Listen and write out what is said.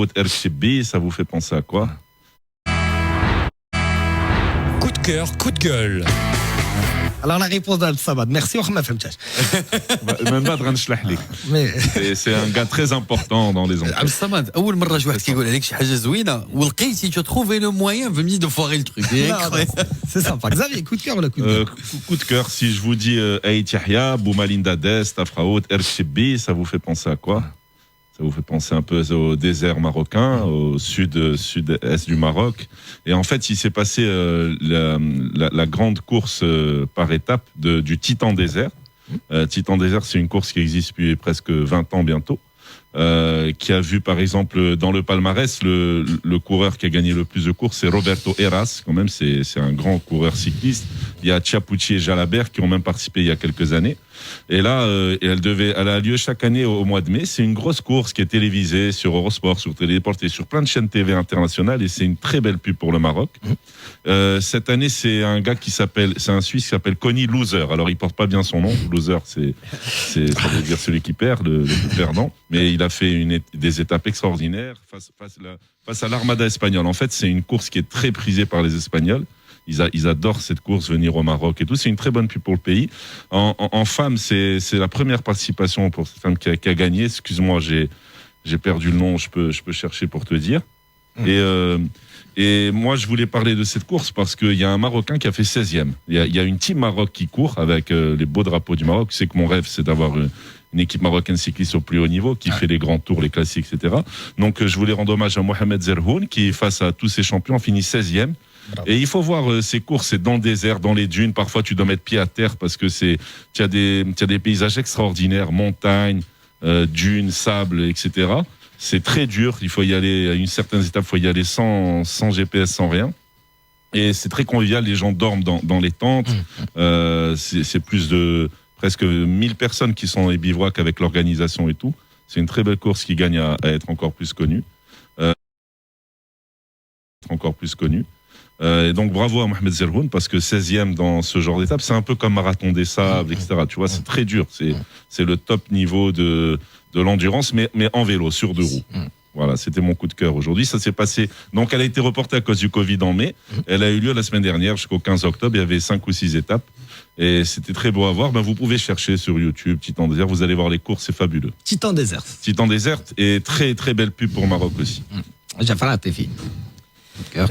Afraout, Erchibbi, ça vous fait penser à quoi? Coup de cœur, coup de gueule. Alors la réponse d'Absamad, merci, on m'a fait Même pas c'est un gars très important dans les عبد enquêtes. الصمد اول مره واحد كيقول عليك شي حاجه زوينه ولقيتي تو trouver le moyen فهمتي de foirer le truc. C'est sympa. Xavier, coup de cœur ou le coup de gueule? Coup de cœur, si je vous dis Aït Yahya, Boumalinda Dest, Afraout, Erchibbi, ça vous fait penser à quoi? Ça vous fait penser un peu au désert marocain, au sud-est du Maroc. Et en fait, il s'est passé la grande course par étape du Titan Désert. Titan Désert, c'est une course qui existe depuis presque 20 ans bientôt. Qui a vu par exemple dans le palmarès le coureur qui a gagné le plus de courses, c'est Roberto Heras, quand même c'est un grand coureur cycliste. Il y a Chiapucci et Jalabert qui ont même participé il y a quelques années. Et là elle a lieu chaque année au mois de mai. C'est une grosse course qui est télévisée sur Eurosport, sur Téléport et sur plein de chaînes TV internationales, et c'est une très belle pub pour le Maroc. Cette année, c'est un gars c'est un Suisse qui s'appelle Conny Loser. Alors il porte pas bien son nom. Loser, ça veut dire celui qui perd, le plus perdant. Mais il a fait des étapes extraordinaires face à l'Armada espagnole. En fait, c'est une course qui est très prisée par les Espagnols. Ils adorent cette course, venir au Maroc et tout. C'est une très bonne pub pour le pays. En femme, c'est la première participation pour cette femme qui a gagné. Excuse-moi, j'ai perdu le nom. Je peux chercher pour te dire. Et moi, je voulais parler de cette course parce qu'il y a un Marocain qui a fait 16e. Il y a une team Maroc qui court avec les beaux drapeaux du Maroc. C'est que mon rêve, c'est d'avoir une équipe marocaine cycliste au plus haut niveau, qui fait les grands tours, les classiques, etc. Donc, je voulais rendre hommage à Mohamed Zerhoun, qui, face à tous ces champions, finit 16e. Bravo. Et il faut voir ces courses, c'est dans le désert, dans les dunes. Parfois, tu dois mettre pied à terre parce que tu as des paysages extraordinaires, montagnes, dunes, sable, etc. C'est très dur. Il faut y aller à une certaine étape, il faut y aller sans GPS, sans rien. Et c'est très convivial. Les gens dorment dans les tentes. C'est plus de presque 1000 personnes qui sont dans les bivouacs avec l'organisation et tout. C'est une très belle course qui gagne à être encore plus connue. Et donc bravo à Mohamed Zerhoun parce que 16e dans ce genre d'étape, c'est un peu comme marathon des sables, etc. Tu vois, c'est très dur. C'est le top niveau de l'endurance, mais en vélo, sur 2 roues. Voilà, c'était mon coup de cœur aujourd'hui. Ça s'est passé. Donc, elle a été reportée à cause du Covid en mai. Elle a eu lieu la semaine dernière jusqu'au 15 octobre. Il y avait 5 ou 6 étapes. Et c'était très beau à voir. Vous pouvez chercher sur YouTube Titan Désert. Vous allez voir les courses, c'est fabuleux. Titan Désert. Titan Désert et très, très belle pub pour Maroc aussi. Jafar Atefi. Coup de cœur.